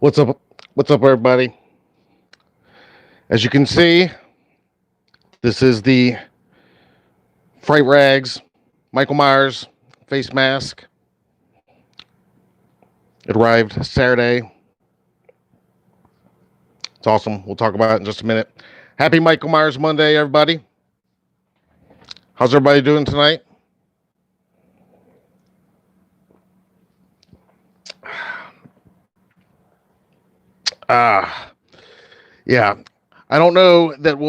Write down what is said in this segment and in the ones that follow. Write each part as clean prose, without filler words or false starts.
What's up? What's up, everybody? As you can see, this is the Fright Rags Michael Myers face mask. It arrived Saturday. It's awesome. We'll talk about it in just a minute. Happy Michael Myers Monday, everybody. How's everybody doing tonight? Ah, yeah. I don't know that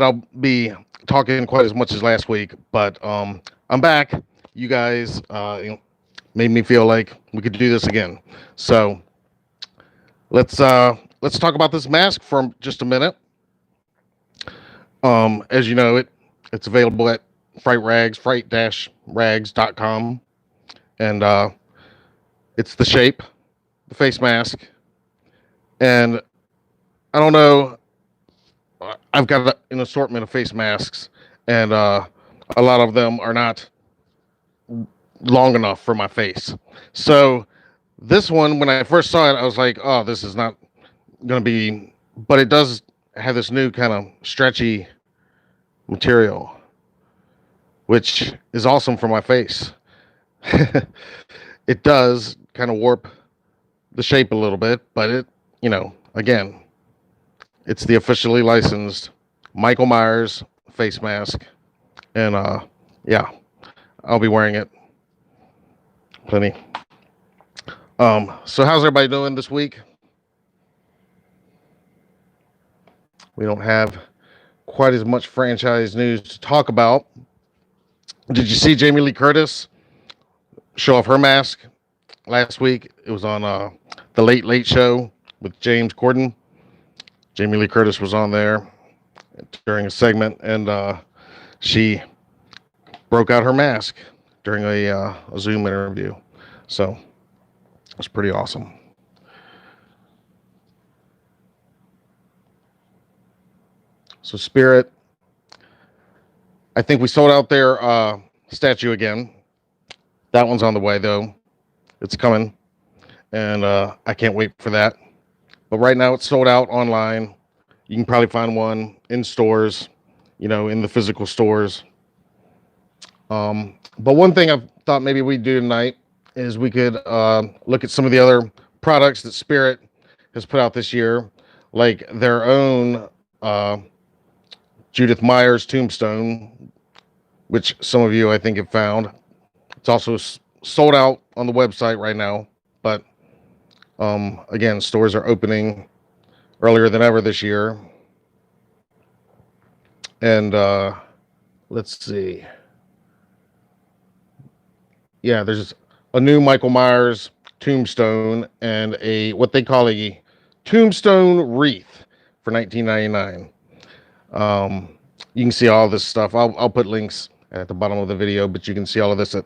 I'll be talking quite as much as last week, but I'm back. You guys, made me feel like we could do this again. So let's talk about this mask for just a minute. As you know, it's available at Fright Rags, fright-rags.com, and it's the shape, the face mask, and I don't know. I've got an assortment of face masks, and a lot of them are not long enough for my face. So this one, when I first saw it, I was like, "Oh, this is not going to be," but it does have this new kind of stretchy material, which is awesome for my face. It does kind of warp the shape a little bit, but again, it's the officially licensed Michael Myers face mask, and yeah, I'll be wearing it plenty. So how's everybody doing this week? We don't have quite as much franchise news to talk about. Did you see Jamie Lee Curtis show off her mask last week? It was on the Late Late Show with James Corden. Jamie Lee Curtis was on there during a segment, and she broke out her mask during a Zoom interview. So it's pretty awesome. So Spirit, I think we sold out their statue again. That one's on the way though. It's coming, and I can't wait for that. But right now it's sold out online. You can probably find one in stores, in the physical stores. But one thing I thought maybe we'd do tonight is we could look at some of the other products that Spirit has put out this year, like their own Judith Myers tombstone, which some of you I think have found. It's also sold out on the website right now, but again, stores are opening earlier than ever this year. And let's see. Yeah, there's a new Michael Myers tombstone and a what they call a tombstone wreath for $19.99. You can see all this stuff. I'll put links at the bottom of the video, but you can see all of this at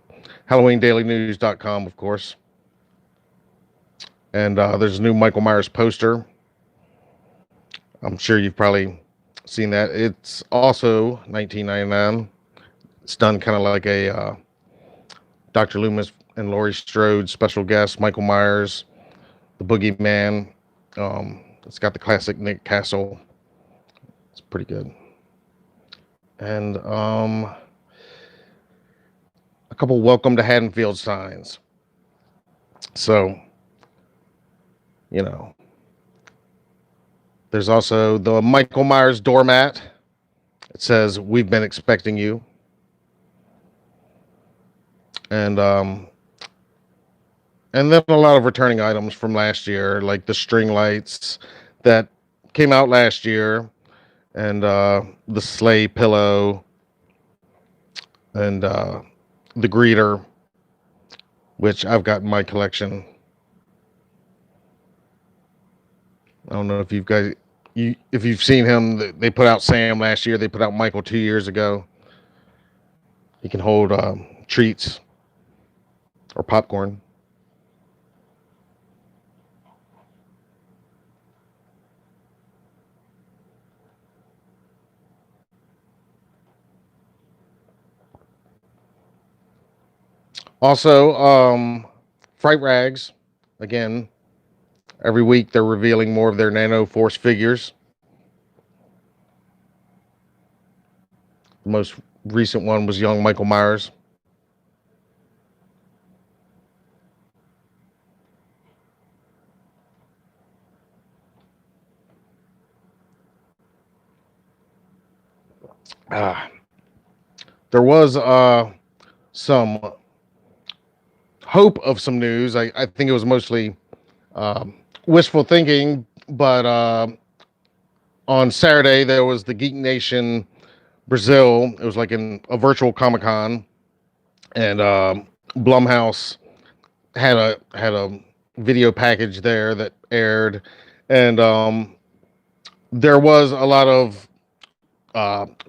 HalloweenDailyNews.com, of course. And there's a new Michael Myers poster. I'm sure you've probably seen that. It's also $19.99. It's done kind of like a Dr. Loomis and Laurie Strode special guest, Michael Myers, the Boogeyman. It's got the classic Nick Castle. It's pretty good. And a couple welcome to Haddonfield signs. So, there's also the Michael Myers doormat. It says, "We've been expecting you." And then a lot of returning items from last year, like the string lights that came out last year, and the sleigh pillow, and the greeter, which I've got in my collection. I don't know if if you've seen him. They put out Sam last year. They put out Michael 2 years ago. He can hold treats or popcorn. Also, Fright Rags, again, Every week they're revealing more of their Nano Force figures. The most recent one was young Michael Myers. Uh, there was some hope of some news. I think it was mostly wishful thinking, but on Saturday there was the Geek Nation Brazil. It was like a virtual Comic Con, and Blumhouse had a video package there that aired, and there was a lot of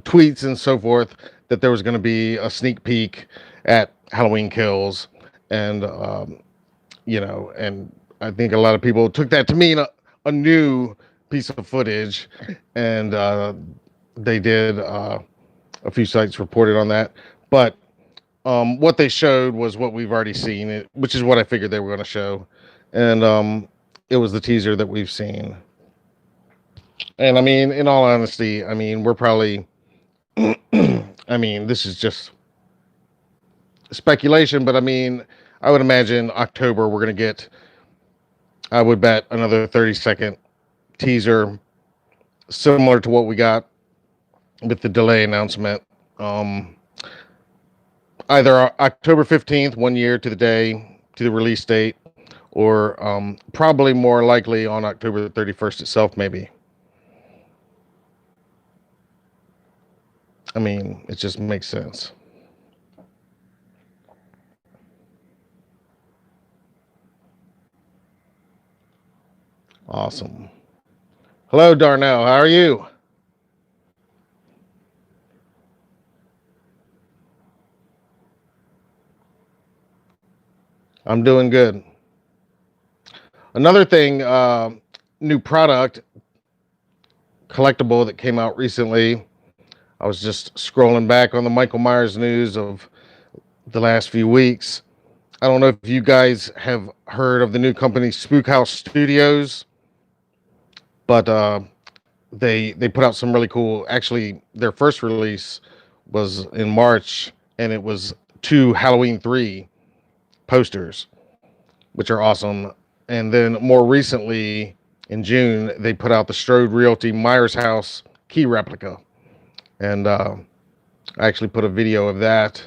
tweets and so forth that there was going to be a sneak peek at Halloween Kills, and and I think a lot of people took that to mean a new piece of footage, and they did. A few sites reported on that, but what they showed was what we've already seen, which is what I figured they were going to show, and it was the teaser that we've seen. And I mean, in all honesty, I mean, we're probably, I mean, this is just speculation, but I mean, I would imagine October we're going to get, I would bet, another 30-second teaser similar to what we got with the delay announcement. Either October 15th, 1 year to the day, to the release date, or probably more likely on October 31st itself, maybe. I mean, it just makes sense. Awesome. Hello, Darnell. How are you? I'm doing good. Another thing, new product, collectible that came out recently. I was just scrolling back on the Michael Myers news of the last few weeks. I don't know if you guys have heard of the new company Spook House Studios, but they put out some really cool. Actually, their first release was in March, and it was 2 Halloween 3 posters, which are awesome. And then more recently, in June, they put out the Strode Realty Myers House key replica, and I actually put a video of that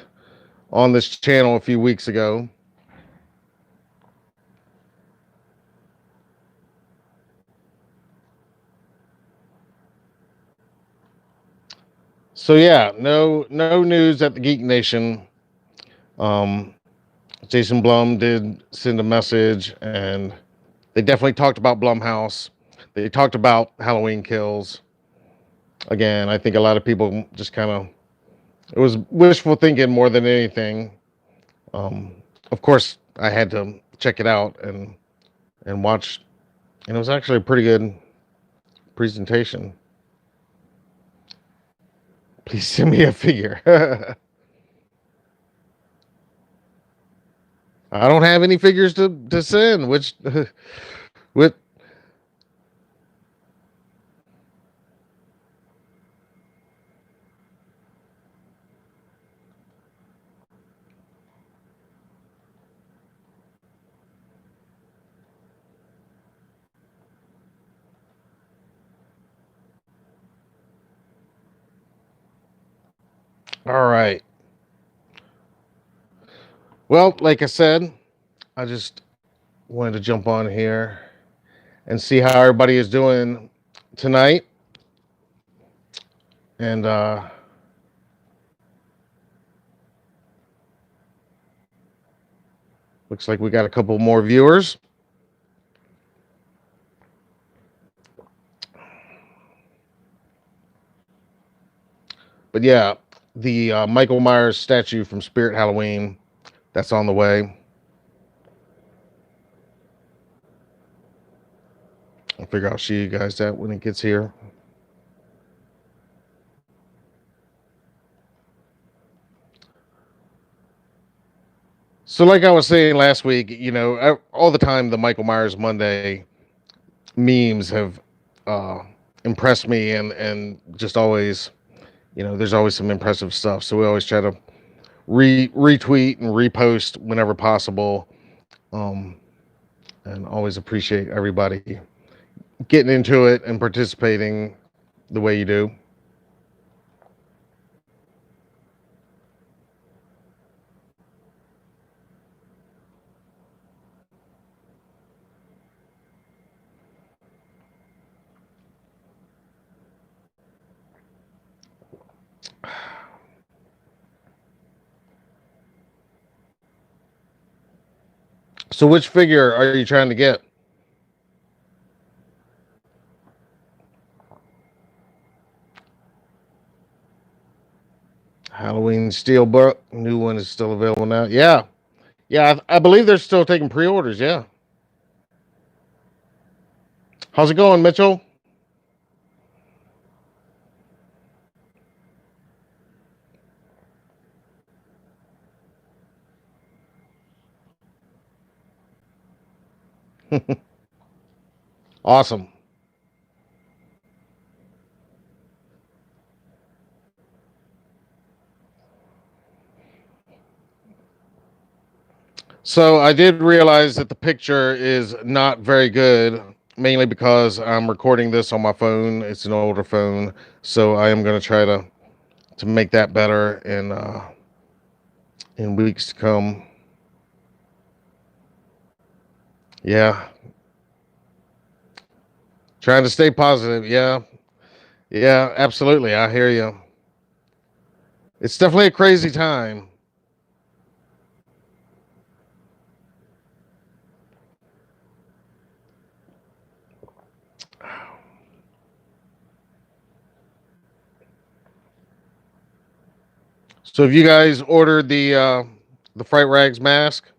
on this channel a few weeks ago. So yeah, no news at the Geek Nation. Um, Jason Blum did send a message, and they definitely talked about Blumhouse. They talked about Halloween Kills. Again, I think a lot of people just kind of, it was wishful thinking more than anything. Of course, I had to check it out and watch, and it was actually a pretty good presentation. Please send me a figure. I don't have any figures to send, which with all right. Well, like I said, I just wanted to jump on here and see how everybody is doing tonight. And looks like we got a couple more viewers. But yeah, the Michael Myers statue from Spirit Halloween, that's on the way. I'll figure I'll show you guys that when it gets here. So like I was saying last week, all the time the Michael Myers Monday memes have uh, impressed me, and just always, there's always some impressive stuff. So we always try to retweet and repost whenever possible, um, and always appreciate everybody getting into it and participating the way you do. So which figure are you trying to get? Halloween Steelbook, new one is still available now. Yeah, yeah, I believe they're still taking pre-orders. Yeah, how's it going, Mitchell? Awesome. So I did realize that the picture is not very good, mainly because I'm recording this on my phone. It's an older phone, so I am going to try to make that better in weeks to come. Yeah, trying to stay positive. Yeah, yeah, absolutely. I hear you. It's definitely a crazy time. So have you guys ordered the Fright Rags mask?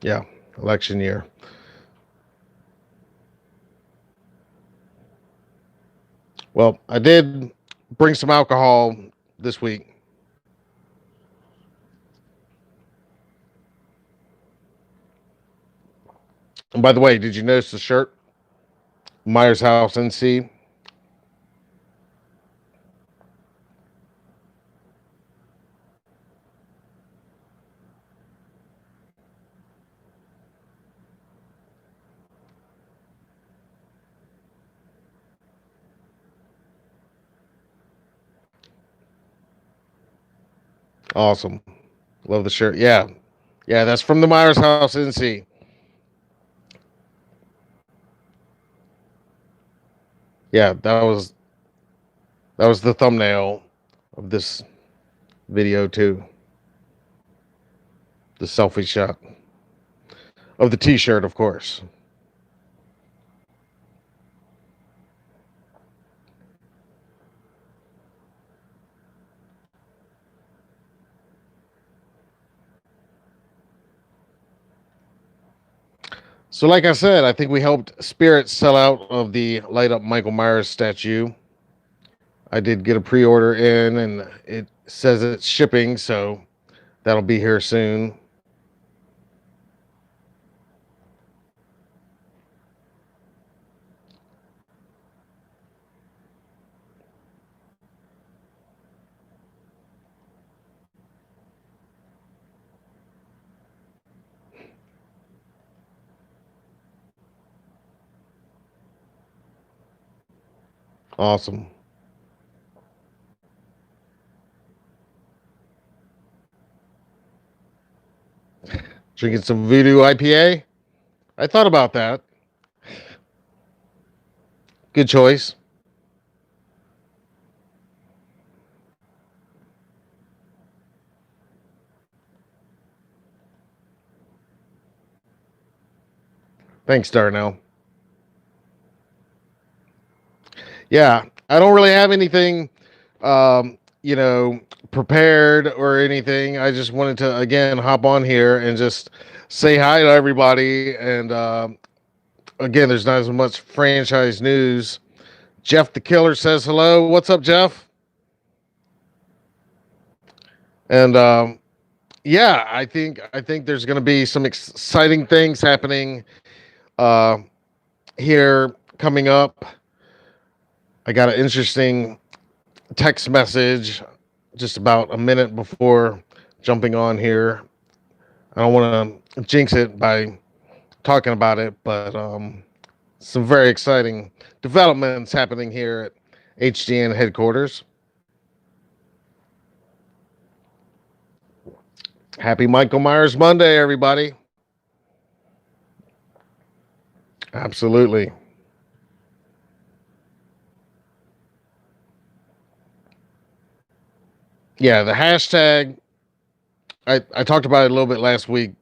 Yeah, election year. Well, I did bring some alcohol this week. And by the way, did you notice the shirt? Myers House NC. Awesome. Love the shirt. Yeah. Yeah, that's from the Myers House NC. Yeah, that was the thumbnail of this video too. The selfie shot of the t-shirt, of course. So like I said, I think we helped Spirit sell out of the light up Michael Myers statue. I did get a pre-order in and it says it's shipping, so that'll be here soon. Awesome. Drinking some Voodoo IPA. I thought about that. Good choice. Thanks, Darnell. Yeah, I don't really have anything, prepared or anything. I just wanted to again hop on here and just say hi to everybody. And again, there's not as much franchise news. Jeff the Killer says hello. What's up, Jeff? And yeah, I think there's going to be some exciting things happening uh, here coming up. I got an interesting text message just about a minute before jumping on here. I don't want to jinx it by talking about it, but some very exciting developments happening here at HDN headquarters. Happy Michael Myers Monday, everybody. Absolutely. Yeah, the hashtag, I talked about it a little bit last week.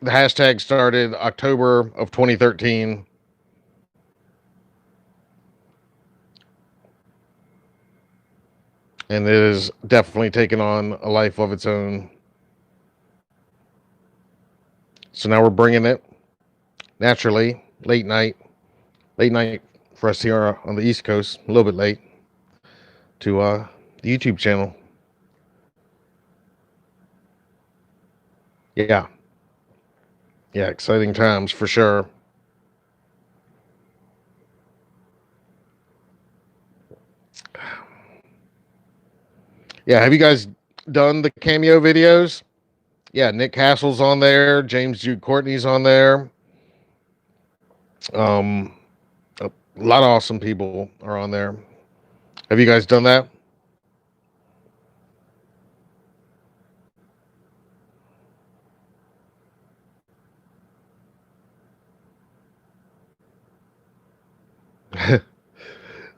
The hashtag started October of 2013. And it has definitely taken on a life of its own. So now we're bringing it naturally, late night for us here on the East Coast, a little bit late, to the YouTube channel. Yeah. Yeah, exciting times for sure. Yeah, have you guys done the cameo videos? Yeah, Nick Castle's on there, James Jude Courtney's on there. Um, a lot of awesome people are on there. Have you guys done that?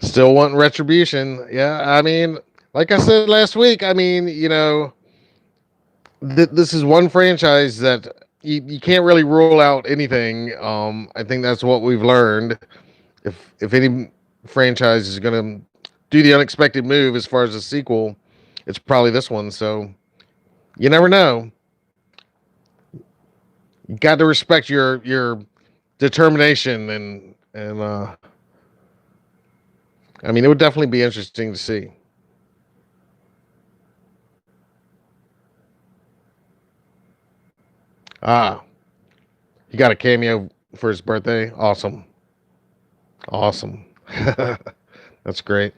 Still wanting retribution. Yeah, I mean, like I said last week, I mean, this is one franchise that you can't really rule out anything. I think that's what we've learned. If any franchise is going to do the unexpected move as far as a sequel, it's probably this one. So you never know. You got to respect your determination and I mean, it would definitely be interesting to see. Ah, he got a cameo for his birthday. Awesome. Awesome. That's great.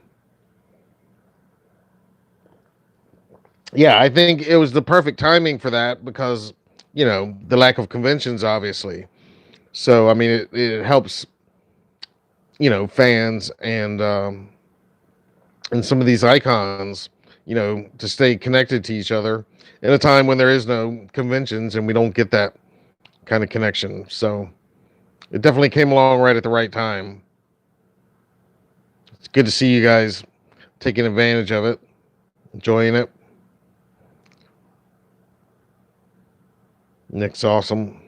Yeah, I think it was the perfect timing for that because, the lack of conventions, obviously. So, I mean, it helps, fans and some of these icons, to stay connected to each other in a time when there is no conventions and we don't get that kind of connection. So it definitely came along right at the right time. It's good to see you guys taking advantage of it, enjoying it. Nick's awesome.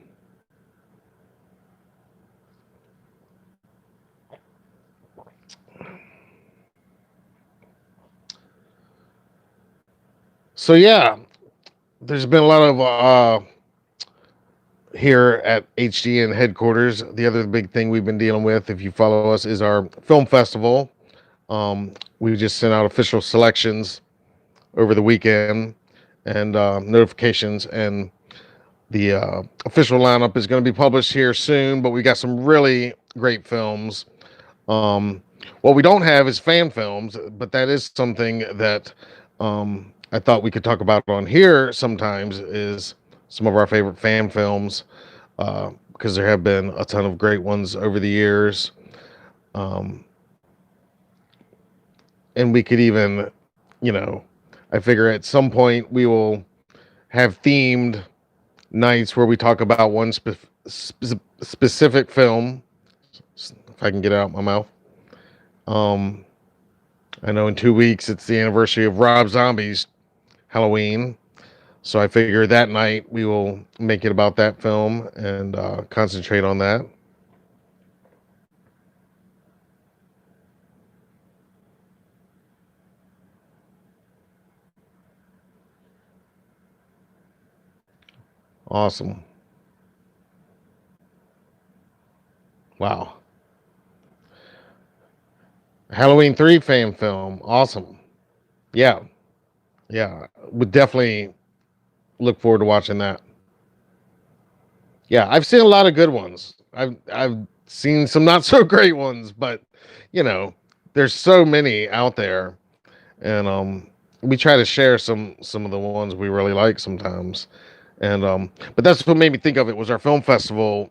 So yeah, there's been a lot of here at HDN headquarters. The other big thing we've been dealing with, if you follow us, is our film festival. We just sent out official selections over the weekend and notifications, and the official lineup is going to be published here soon. But we got some really great films. What we don't have is fan films, but that is something that I thought we could talk about on here sometimes. Is some of our favorite fan films because there have been a ton of great ones over the years. Um, and we could even, you know, I figure at some point we will have themed nights where we talk about one specific film. If I can get it out my mouth. Um, I know in 2 weeks it's the anniversary of Rob Zombie's Halloween. So I figure that night we will make it about that film and concentrate on that. Awesome. Wow. Halloween 3 fan film. Awesome. Yeah. Yeah. Would definitely look forward to watching that. Yeah, I've seen a lot of good ones. I've seen some not so great ones, but you know, there's so many out there, and we try to share some of the ones we really like sometimes. And but that's what made me think of it was our film festival.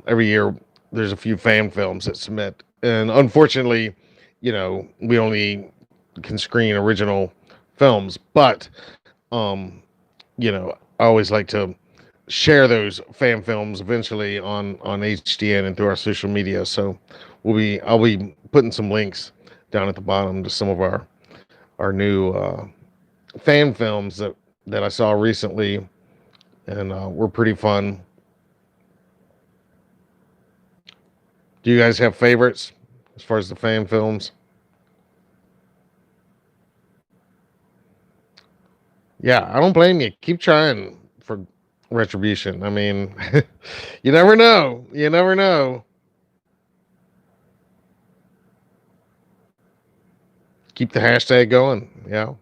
Every year there's a few fan films that submit, and unfortunately, we only can screen original films, but um, I always like to share those fan films eventually on HDN and through our social media. So I'll be putting some links down at the bottom to some of our new fan films that I saw recently, and were pretty fun. Do you guys have favorites as far as the fan films? Yeah, I don't blame you. Keep trying for retribution. I mean, you never know. You never know. Keep the hashtag going. Yeah.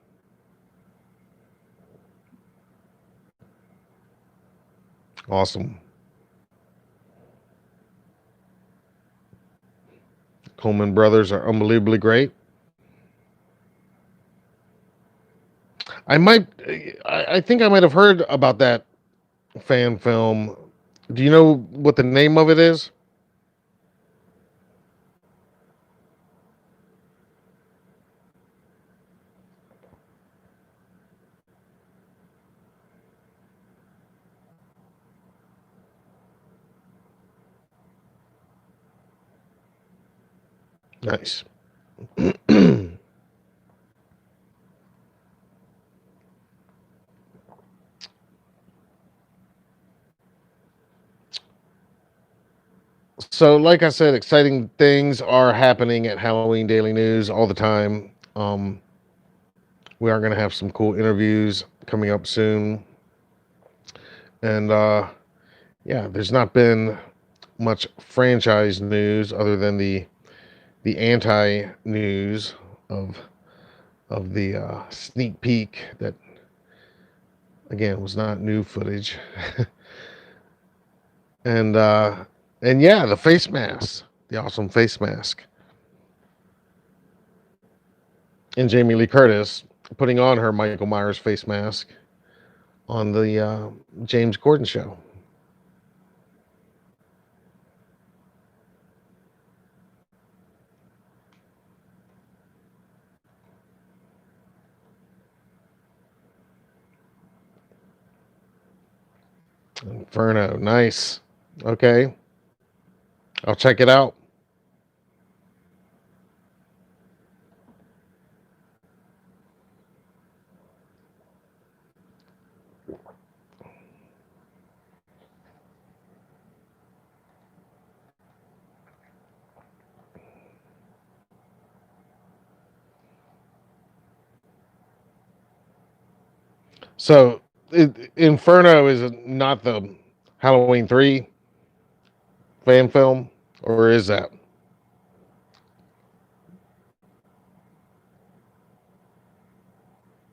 Awesome. Coleman brothers are unbelievably great. I might, I think I might have heard about that fan film. Do you know what the name of it is? Nice. So, like I said, exciting things are happening at Halloween Daily News all the time. We are going to have some cool interviews coming up soon. And yeah, there's not been much franchise news other than the anti news of the sneak peek that again was not new footage. and and yeah, the face mask, the awesome face mask, and Jamie Lee Curtis putting on her Michael Myers face mask on the James Corden show. Inferno, nice. Okay, I'll check it out. So, Inferno is not the Halloween 3 fan film, or is that?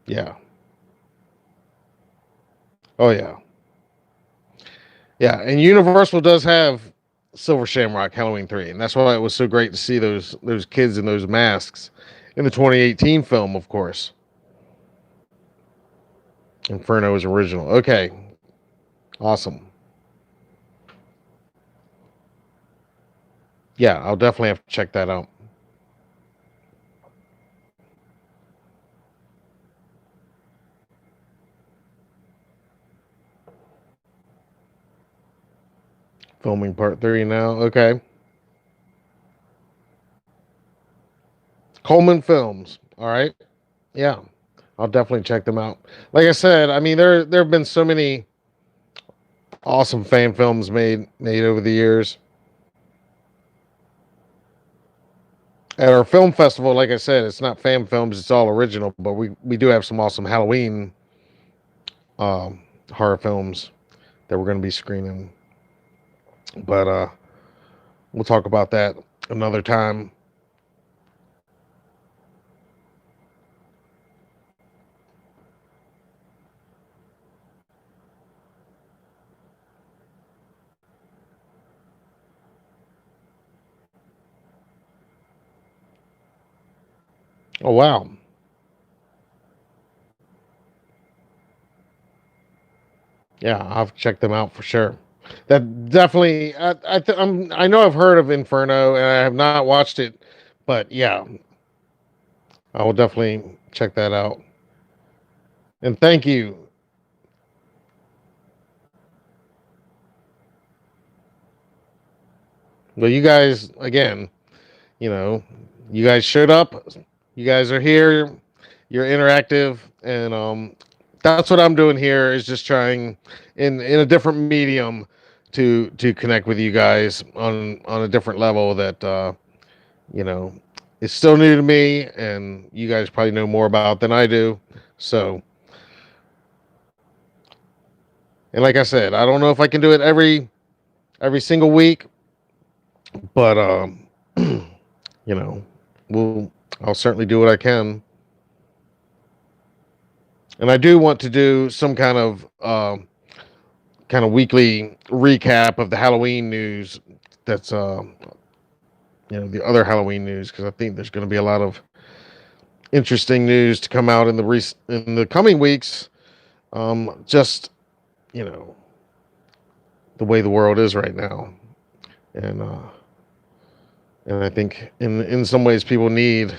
Yeah. Oh yeah. Yeah, and Universal does have Silver Shamrock Halloween 3, and that's why it was so great to see those kids in those masks in the 2018 film, of course. Inferno is original. Okay, awesome. Yeah, I'll definitely have to check that out. Filming part 3 now. Okay. Coleman Films. All right. Yeah. I'll definitely check them out. Like I said, I mean there have been so many awesome fan films made over the years. At our film festival, like I said, it's not fan films, it's all original, but we do have some awesome Halloween horror films that we're going to be screening. But we'll talk about that another time. Oh wow. Yeah, I'll check them out for sure. That definitely. I know I've heard of Inferno, and I have not watched it, but yeah, I will definitely check that out. And thank you. Well, you guys again. You know, you guys showed up. You guys are here. You're interactive, and that's what I'm doing here. Is just trying in a different medium to connect with you guys on a different level that you know, it's still new to me, and you guys probably know more about than I do. So, and like I said, I don't know if I can do it every single week, but you know, we'll I'll certainly do what I can. And I do want to do some kind of weekly recap of the Halloween news. That's the other Halloween news, because I think there's going to be a lot of interesting news to come out in the coming weeks. Just you know the way the world is right now, and I think in some ways people need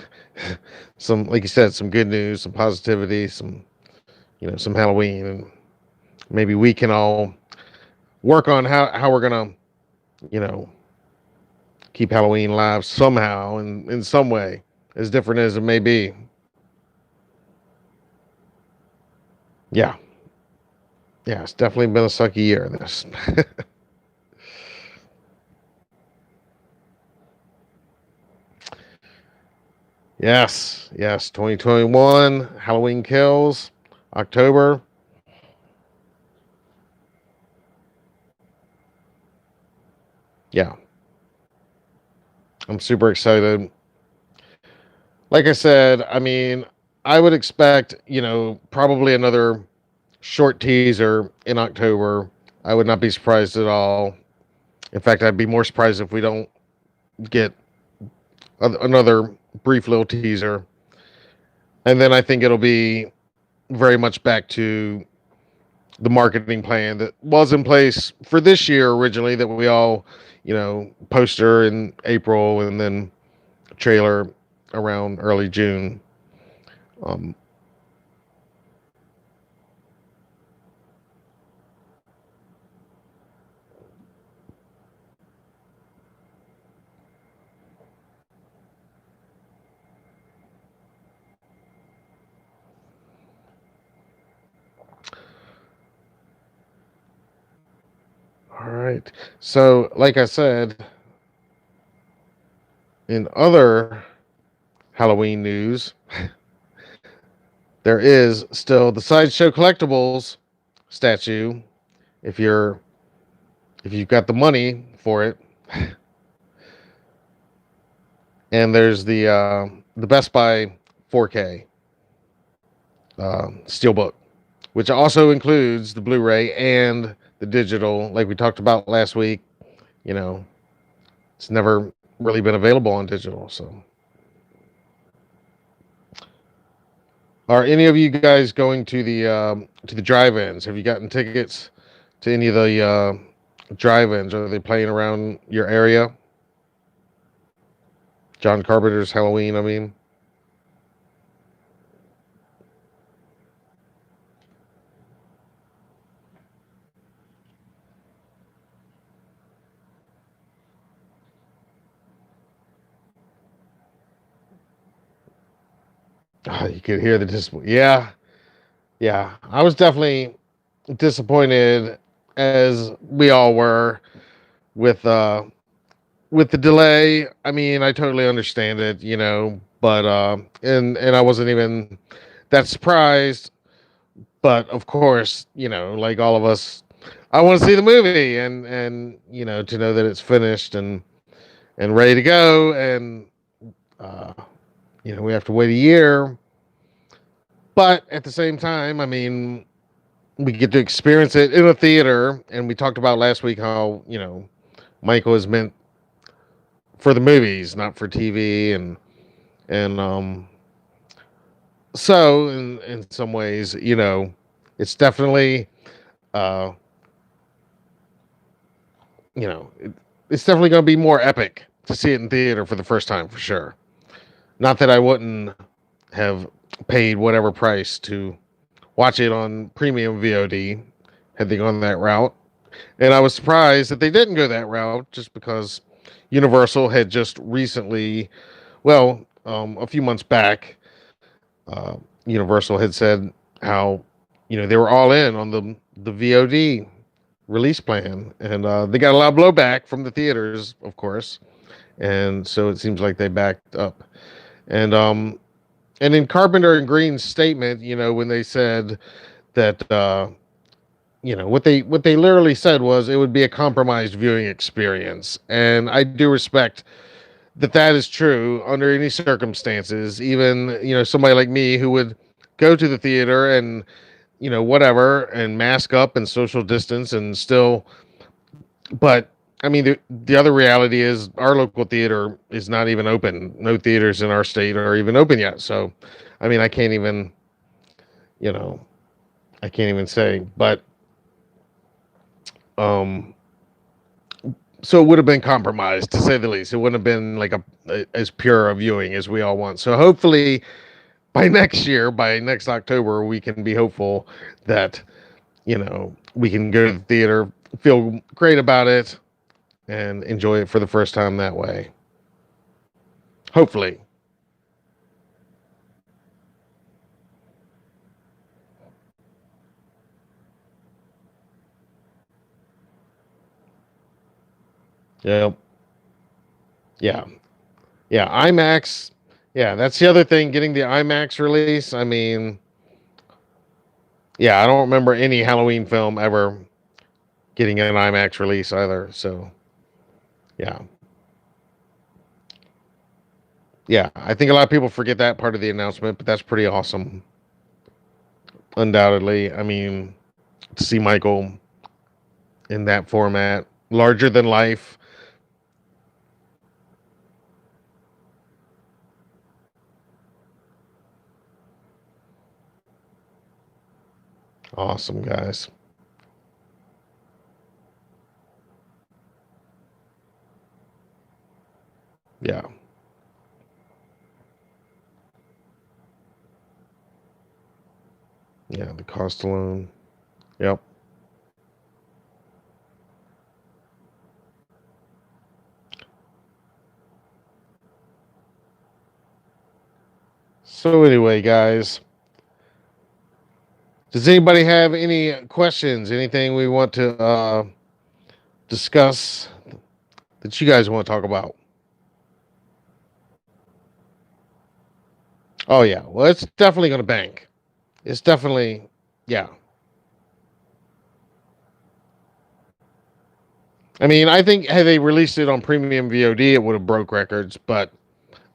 some, like you said, some good news, some positivity, some Halloween, and maybe we can all work on how we're gonna you know keep Halloween alive somehow in some way, as different as it may be. Yeah, yeah, it's definitely been a sucky year. This. Yes, 2021 Halloween Kills, October. Yeah, I'm super excited. Like I said, I mean, I would expect, probably another short teaser in October. I would not be surprised at all. In fact, I'd be more surprised if we don't get another brief little teaser. And then I think it'll be very much back to the marketing plan that was in place for this year originally, that we all, poster in April and then trailer around early June. Um, all right. So, like I said, in other Halloween news, there is still the Sideshow Collectibles statue. If you're if you've got the money for it, and there's the Best Buy 4K steelbook, which also includes the Blu-ray and the digital, like we talked about last week. You know, it's never really been available on digital. So, are any of you guys going to the drive-ins? Have you gotten tickets to any of the drive-ins? Are they playing around your area? John Carpenter's Halloween, I mean. Oh, you could hear the yeah, yeah. I was definitely disappointed, as we all were, with the delay. I mean, I totally understand it, but and I wasn't even that surprised. But of course, like all of us, I want to see the movie and to know that it's finished and ready to go. And uh, we have to wait a year. But at the same time, I mean, we get to experience it in a theater. And we talked about last week how Michael is meant for the movies, not for TV, and so in some ways, it's definitely uh, you know, it, it's definitely going to be more epic to see it in theater for the first time for sure. Not that I wouldn't have paid whatever price to watch it on premium VOD had they gone that route. And I was surprised that they didn't go that route just because Universal had just recently, well, a few months back, uh, Universal had said how, they were all in on the VOD release plan, and they got a lot of blowback from the theaters, of course, and so it seems like they backed up. And and in Carpenter and Green's statement, when they said that, what they literally said was it would be a compromised viewing experience, and I do respect that is true under any circumstances. Even somebody like me who would go to the theater and whatever, and mask up and social distance and still. But I mean, the other reality is our local theater is not even open. No theaters in our state are even open yet. So, I mean, you know, I can't even say. But um, so it would have been compromised to say the least. It wouldn't have been like as pure a viewing as we all want. So hopefully, by next year, by next October, we can be hopeful that we can go to the theater, feel great about it, and enjoy it for the first time that way. Hopefully. Yep. Yeah. Yeah. IMAX. Yeah, that's the other thing. Getting the IMAX release. I mean, yeah, I don't remember any Halloween film ever getting an IMAX release either. So, yeah. Yeah, I think a lot of people forget that part of the announcement, but that's pretty awesome. Undoubtedly. I mean, to see Michael in that format, larger than life. Awesome, guys. Yeah. Yeah, the cost alone. Yep. So anyway, guys, does anybody have any questions? Anything we want to discuss that you guys want to talk about? Oh yeah, well it's definitely going to bank. It's definitely, yeah. I mean, I think had they released it on premium VOD, it would have broke records. But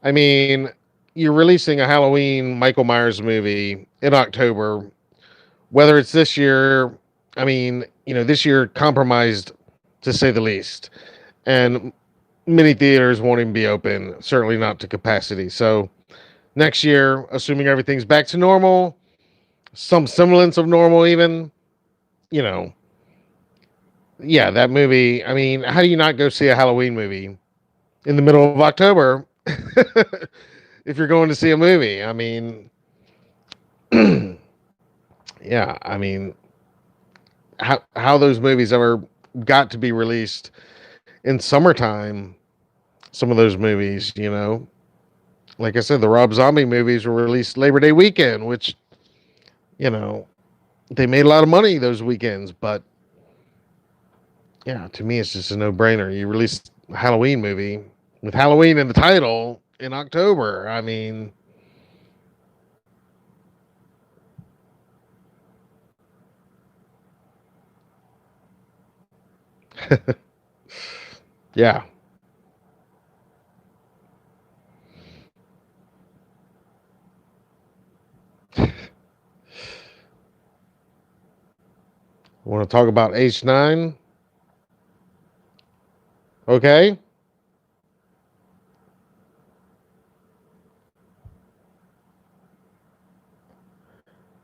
I mean, you're releasing a Halloween Michael Myers movie in October. Whether it's this year, I mean, this year compromised to say the least, and many theaters won't even be open. Certainly not to capacity. So next year, assuming everything's back to normal, some semblance of normal, even, you know, yeah, that movie. I mean, how do you not go see a Halloween movie in the middle of October if you're going to see a movie? I mean, yeah, I mean, how those movies ever got to be released in summertime? Some of those movies, like I said, the Rob Zombie movies were released Labor Day weekend, which you know they made a lot of money those weekends. But yeah, to me, it's just a no brainer. You release a Halloween movie with Halloween in the title in October. I mean, Yeah. Want to talk about H9? Okay.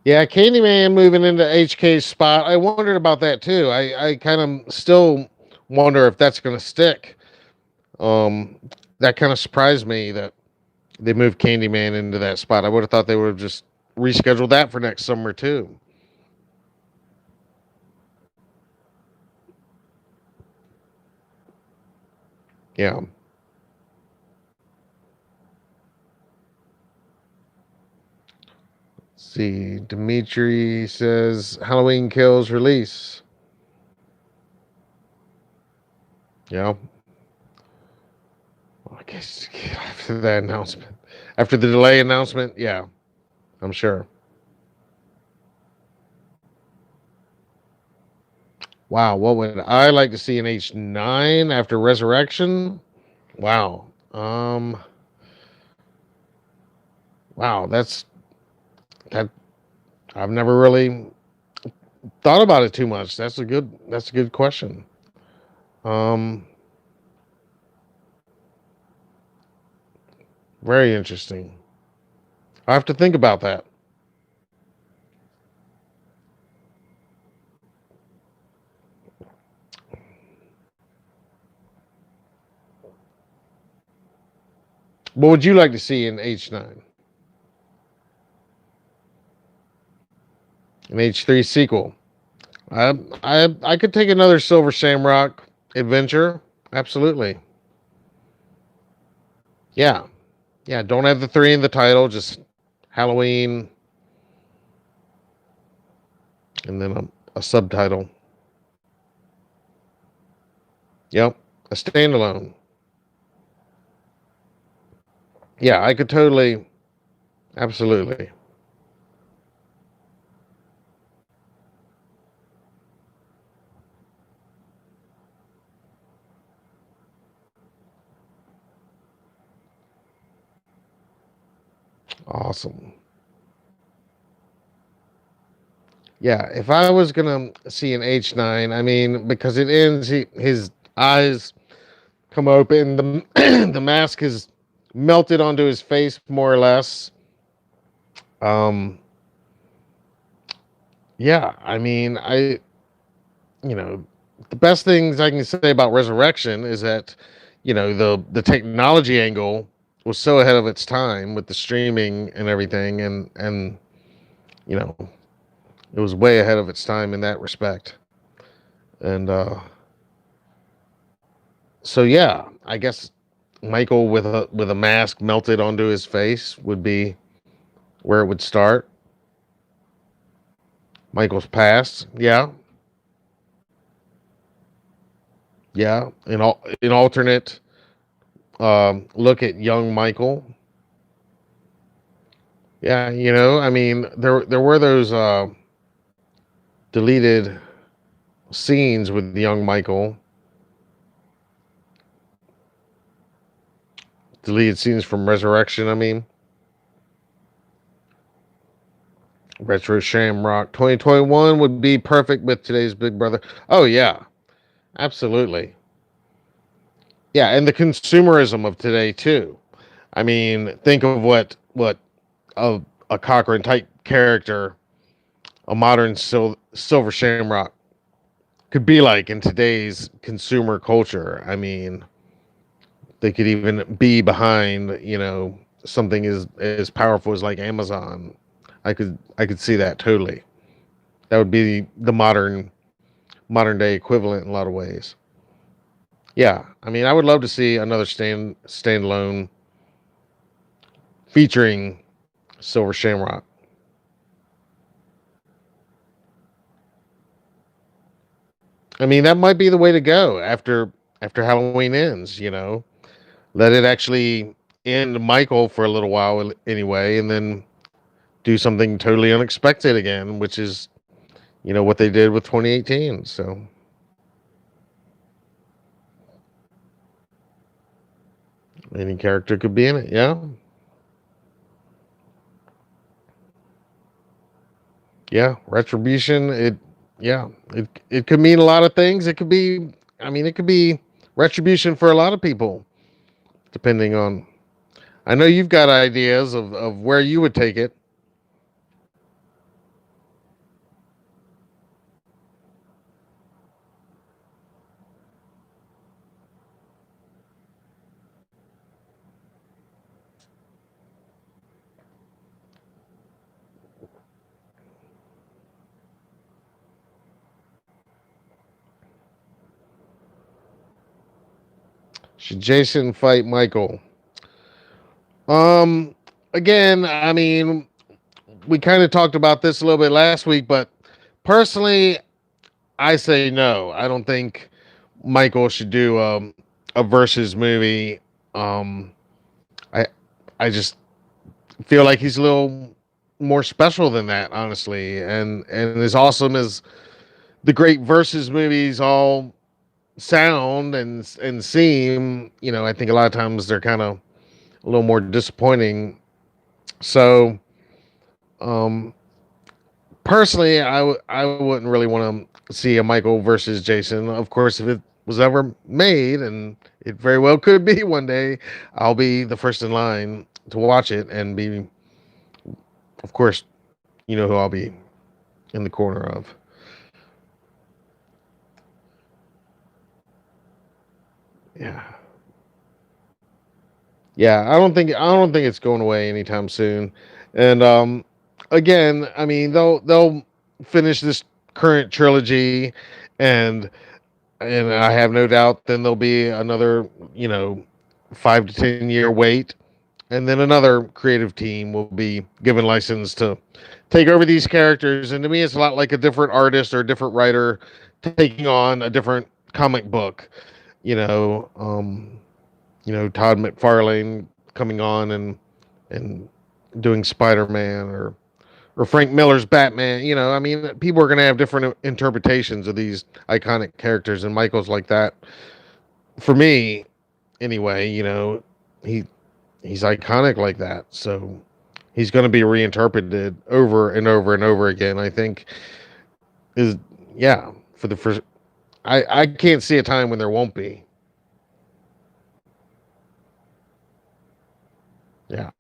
Yeah, Candyman moving into HK's spot. I wondered about that too. I kind of still wonder if that's going to stick. Um, that kind of surprised me that they moved Candyman into that spot. I would have thought they would have just rescheduled that for next summer too. Yeah. Let's see, Dimitri says Halloween Kills release. Yeah. Well, I guess after that announcement, after the delay announcement, yeah, I'm sure. Wow, what would I like to see in H9 after Resurrection? Wow. Wow, that I've never really thought about it too much. That's a good question. Um Very interesting. I have to think about that. What would you like to see in H9? An H3 sequel? I could take another Silver Shamrock adventure. Absolutely. Yeah. Yeah, don't have the 3 in the title, just Halloween and then a subtitle. Yep, a standalone. Yeah, I could totally, absolutely. Awesome. Yeah, if I was gonna see an H9, I mean, because it ends, his eyes come open, the the mask is melted onto his face more or less. Um, yeah, I mean, you know, the best things I can say about Resurrection is that, the technology angle was so ahead of its time with the streaming and everything, and you know, it was way ahead of its time in that respect. And so yeah, I guess Michael with a mask melted onto his face would be where it would start. Michael's past, yeah, yeah. In alternate look at young Michael. Yeah, I mean, there were those deleted scenes with young Michael, deleted scenes from Resurrection. I mean, Retro Shamrock 2021 would be perfect with today's Big Brother. Oh yeah, absolutely. Yeah, and the consumerism of today too. I mean, think of what a, a Cochrane type character, a modern Silver Shamrock could be like in today's consumer culture. I mean, they could even be behind, something as powerful as like Amazon. I could see that totally. That would be the modern day equivalent in a lot of ways. Yeah, I mean, I would love to see another standalone featuring Silver Shamrock. I mean, that might be the way to go after Halloween ends. Let it actually end Michael for a little while anyway, and then do something totally unexpected again, which is what they did with 2018. So Any character could be in it. Yeah. Yeah. Retribution. Yeah. It could mean a lot of things. It could be, I mean, it could be retribution for a lot of people, depending on. I know you've got ideas of where you would take it. Should Jason fight Michael? Um, Again, I mean, we kind of talked about this a little bit last week, but personally, I say no. I don't think Michael should do a versus movie. Um, I I just feel like he's a little more special than that, honestly. And as awesome as the great versus movies all sound and seem, I think a lot of times they're kind of a little more disappointing. So, um, personally, I wouldn't really want to see a Michael versus Jason. Of course, if it was ever made, and it very well could be one day, I'll be the first in line to watch it and be, of course, you know who I'll be in the corner of. Yeah, yeah. I don't think it's going away anytime soon. And again, I mean they'll finish this current trilogy, and I have no doubt then there'll be another, 5 to 10 year wait, and then another creative team will be given license to take over these characters. And to me, it's a lot like a different artist or a different writer taking on a different comic book. You know, Todd McFarlane coming on and doing Spider Man or Frank Miller's Batman. I mean, people are going to have different interpretations of these iconic characters, and Michael's like that. For me, anyway, he he's iconic like that. So he's going to be reinterpreted over and over and over again. I think is yeah for the first. I can't see a time when there won't be. Yeah,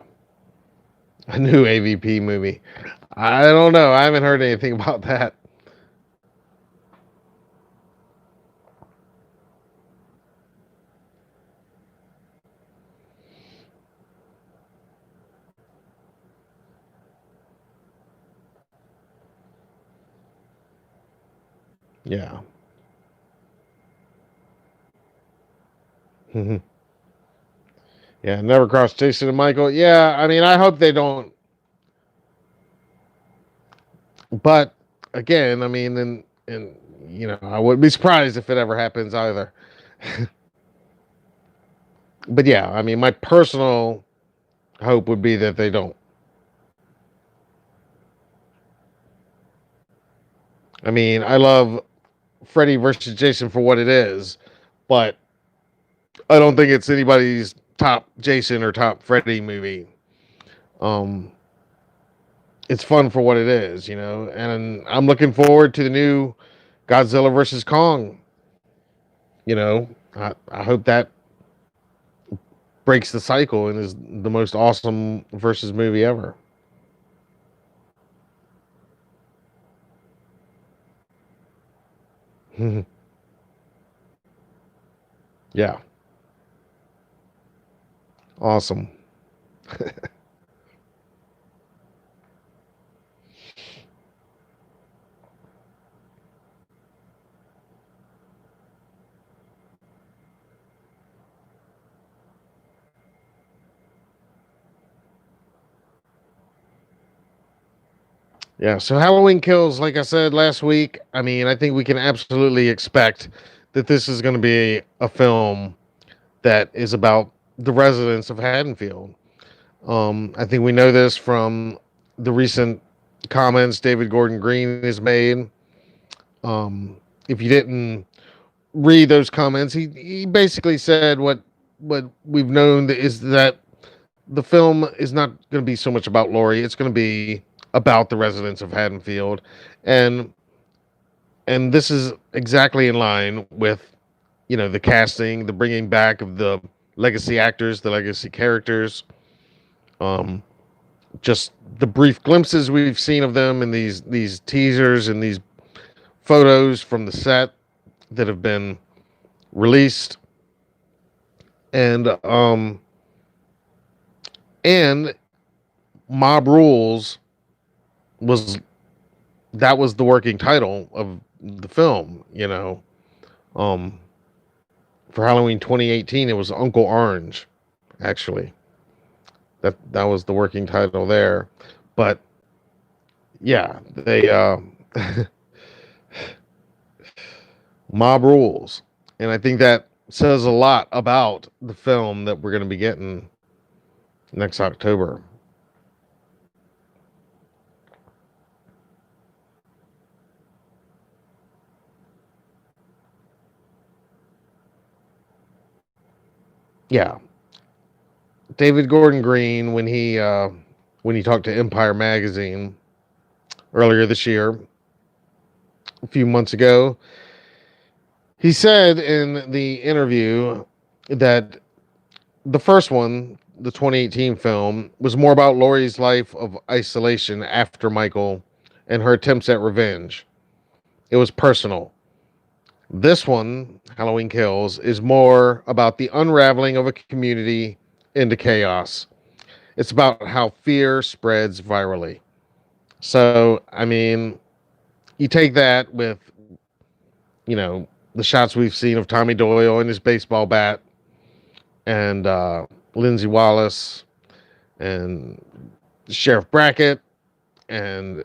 a new AVP movie. I don't know. I haven't heard anything about that. Yeah. Yeah, never crossed Jason and Michael. Yeah, I mean, I hope they don't. But again, I mean, and I wouldn't be surprised if it ever happens either. But yeah, I mean, my personal hope would be that they don't. I mean, I love Freddy versus Jason for what it is, but I don't think it's anybody's top Jason or top Freddy movie. Um, it's fun for what it is, and I'm looking forward to the new Godzilla versus Kong. I hope that breaks the cycle and is the most awesome versus movie ever. Yeah, awesome. Yeah, so Halloween Kills, like I said last week, I mean, I think we can absolutely expect that this is going to be a film that is about the residents of Haddonfield. I think we know this from the recent comments David Gordon Green has made. If you didn't read those comments, he basically said what what we've known is that the film is not going to be so much about Laurie. It's going to be about the residents of Haddonfield, and this is exactly in line with the casting, the bringing back of the legacy actors, the legacy characters. Um, just the brief glimpses we've seen of them in these teasers and these photos from the set that have been released, and and Mob Rules was that was the working title of the film. Um, for Halloween 2018, it was Uncle Orange, actually. That was the working title there, but yeah, they Mob Rules, and I think that says a lot about the film that we're going to be getting next October. Yeah, David Gordon Green, when he talked to Empire Magazine earlier this year, a few months ago, he said in the interview that the first one, the 2018 film, was more about Laurie's life of isolation after Michael and her attempts at revenge. It was personal. This one, Halloween Kills, is more about the unraveling of a community into chaos. It's about how fear spreads virally. So, I mean, you take that with, the shots we've seen of Tommy Doyle and his baseball bat, and Lindsay Wallace, and Sheriff Brackett, and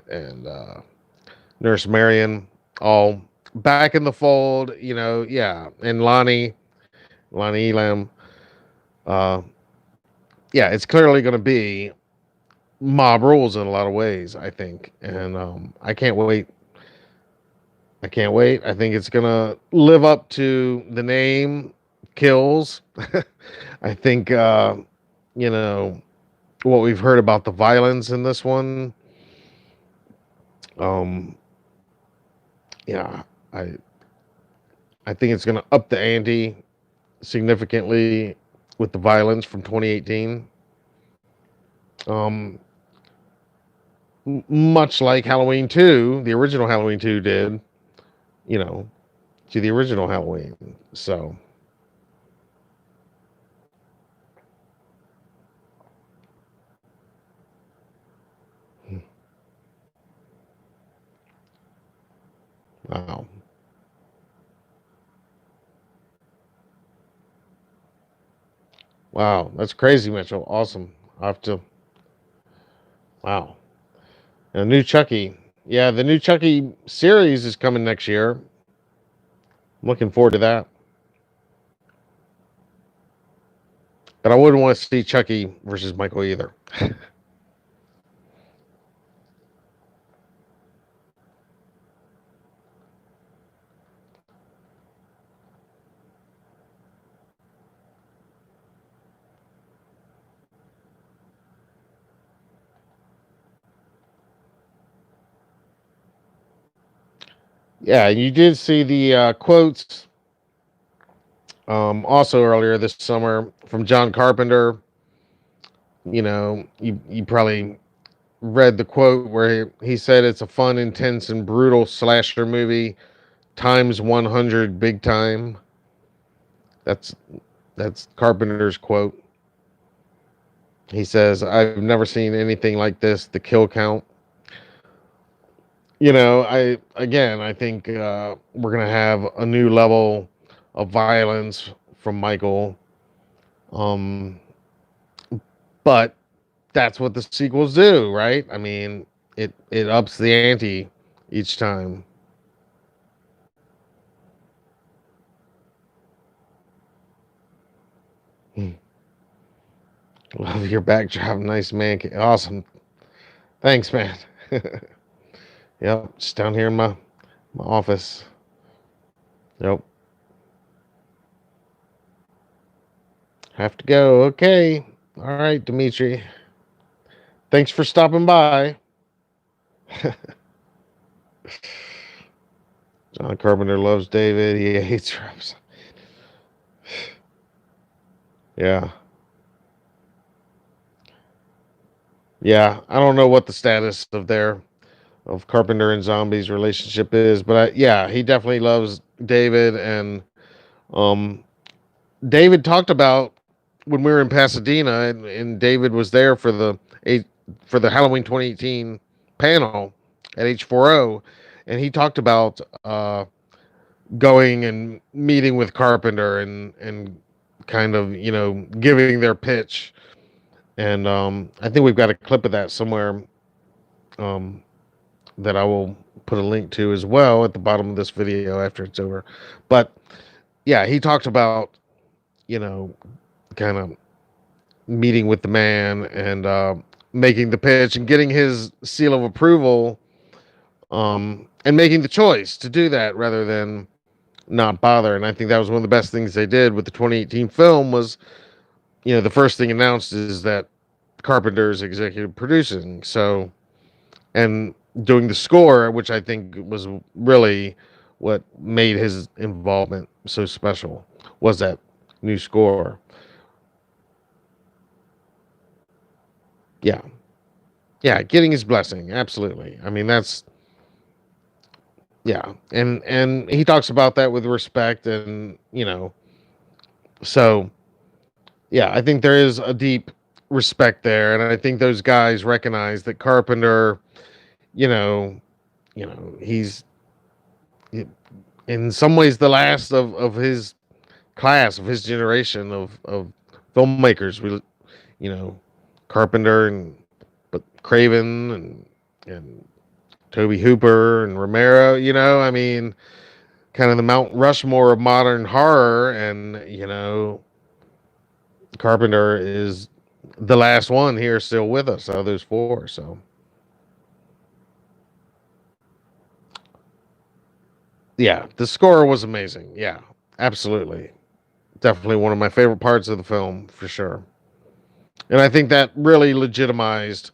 Nurse Marion, all back in the fold. Yeah, and Lonnie Elam. Uh, yeah, it's clearly going to be Mob Rules in a lot of ways, I think, and I can't wait. I can't wait. I think it's gonna live up to the name, Kills. I think you know what we've heard about the violence in this one. Um, yeah, I I think it's gonna up the ante significantly with the violence from 2018. Um, much like Halloween 2, the original Halloween 2 did, you know, to the original Halloween. So, wow. Wow, that's crazy, Mitchell. Awesome. I have to, wow. And a new Chucky. Yeah, the new Chucky series is coming next year. I'm looking forward to that. But I wouldn't want to see Chucky versus Michael either. Yeah, you did see the quotes also earlier this summer from John Carpenter. You probably read the quote where he said it's a fun, intense, and brutal slasher movie times 100 big time. That's that's Carpenter's quote. He says, "I've never seen anything like this. The kill count." I think we're gonna have a new level of violence from Michael. Um, but that's what the sequels do, right? I mean, it ups the ante each time. Hmm. Love your backdrop, nice man. Awesome, thanks, man. Yep, just down here in my office. Yep. Have to go. Okay. All right, Dimitri. Thanks for stopping by. John Carpenter loves David. He hates Rose. Yeah. Yeah. I don't know what the status of Carpenter and Zombie's relationship is, but yeah, he definitely loves David. And um, David talked about when we were in Pasadena, and David was there for the Halloween 2018 panel at H4O, and he talked about going and meeting with Carpenter and kind of giving their pitch. And I think we've got a clip of that somewhere um, that I will put a link to as well at the bottom of this video after it's over. But yeah, he talked about you know kind of meeting with the man and making the pitch and getting his seal of approval, and making the choice to do that rather than not bother. And I think that was one of the best things they did with the 2018 film was, the first thing announced is that Carpenter's executive producing. So, and doing the score, which I think was really what made his involvement so special, was that new score. Yeah. Yeah, getting his blessing. Absolutely. I mean, that's yeah. And he talks about that with respect, and so yeah, I think there is a deep respect there, and I think those guys recognize that Carpenter, you know, he's in some ways the last of his class, of his generation of filmmakers. You know, Carpenter and but Craven and Toby Hooper and Romero. I mean, kind of the Mount Rushmore of modern horror, and Carpenter is the last one here still with us out of those four. So yeah, the score was amazing. Yeah, absolutely. Definitely one of my favorite parts of the film for sure. And I think that really legitimized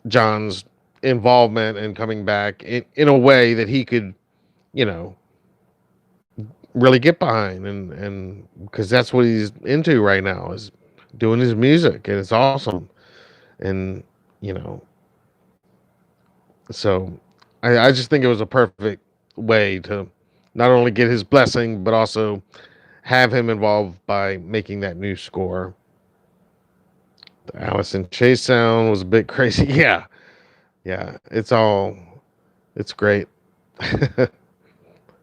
John's involvement and coming back in a way that he could, you know, really get behind, and because that's what he's into right now is doing his music, and it's awesome. And you know so I just think it was a perfect way to not only get his blessing but also have him involved by making that new score. The Allison Chase sound was a bit crazy. Yeah, yeah, it's great.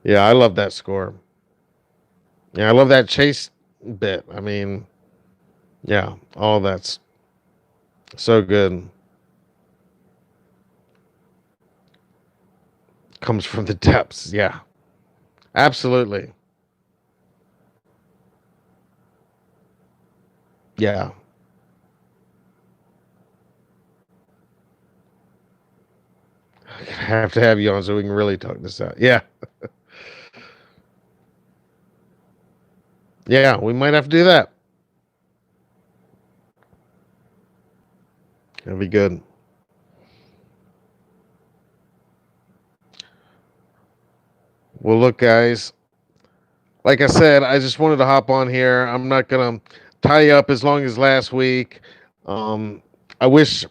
Yeah, I love that score. Yeah, I love that chase bit. I mean, yeah, all that's so good. Comes from the depths. Yeah, absolutely. Yeah, I have to have you on so we can really talk this out. Yeah, yeah, we might have to do that. It'll be good. Well, look, guys, like I said, I just wanted to hop on here. I'm not gonna tie you up as long as last week. Um, I wish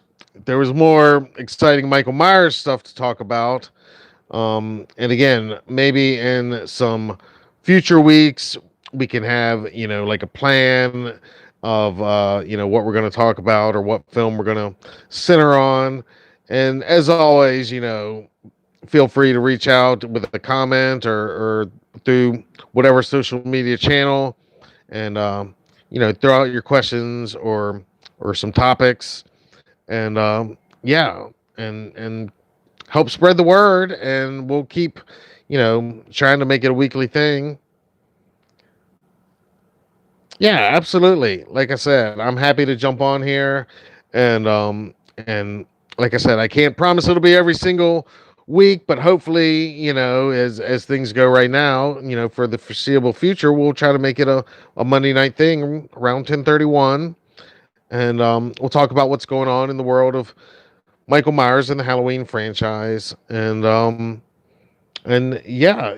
there was more exciting Michael Myers stuff to talk about. And again, maybe in some future weeks we can have like a plan of what we're going to talk about or what film we're going to center on. And as always, feel free to reach out with a comment or through whatever social media channel, and throw out your questions or some topics, and yeah, and help spread the word, and we'll keep trying to make it a weekly thing. Yeah, absolutely. Like I said, I'm happy to jump on here, and like I said, I can't promise it'll be every single week, but hopefully, as things go right now, for the foreseeable future, we'll try to make it a Monday night thing around 10:31, and we'll talk about what's going on in the world of Michael Myers and the Halloween franchise, and yeah,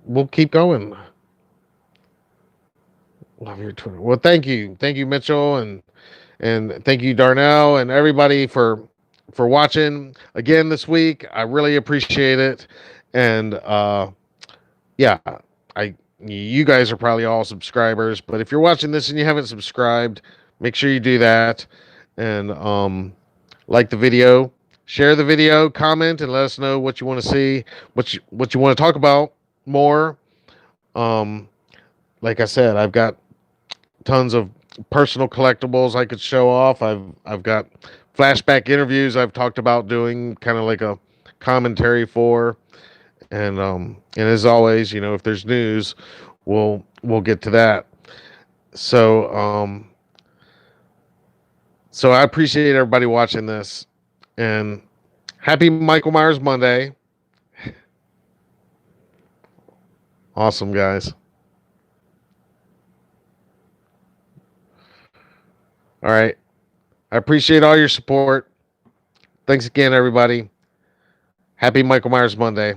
we'll keep going. Love your Twitter. Well, thank you, Mitchell, and thank you, Darnell, and everybody for watching again this week. I really appreciate it, and yeah, I you guys are probably all subscribers, but if you're watching this and you haven't subscribed, make sure you do that, and like the video, share the video, comment, and let us know what you want to see, what you want to talk about more. Um, like I said, I've got tons of personal collectibles I could show off. I've got flashback interviews I've talked about doing, kind of like a commentary for, and as always, if there's news, we'll get to that. So so I appreciate everybody watching this, and happy Michael Myers Monday. Awesome, guys. All right. I appreciate all your support. Thanks again, everybody. Happy Michael Myers Monday.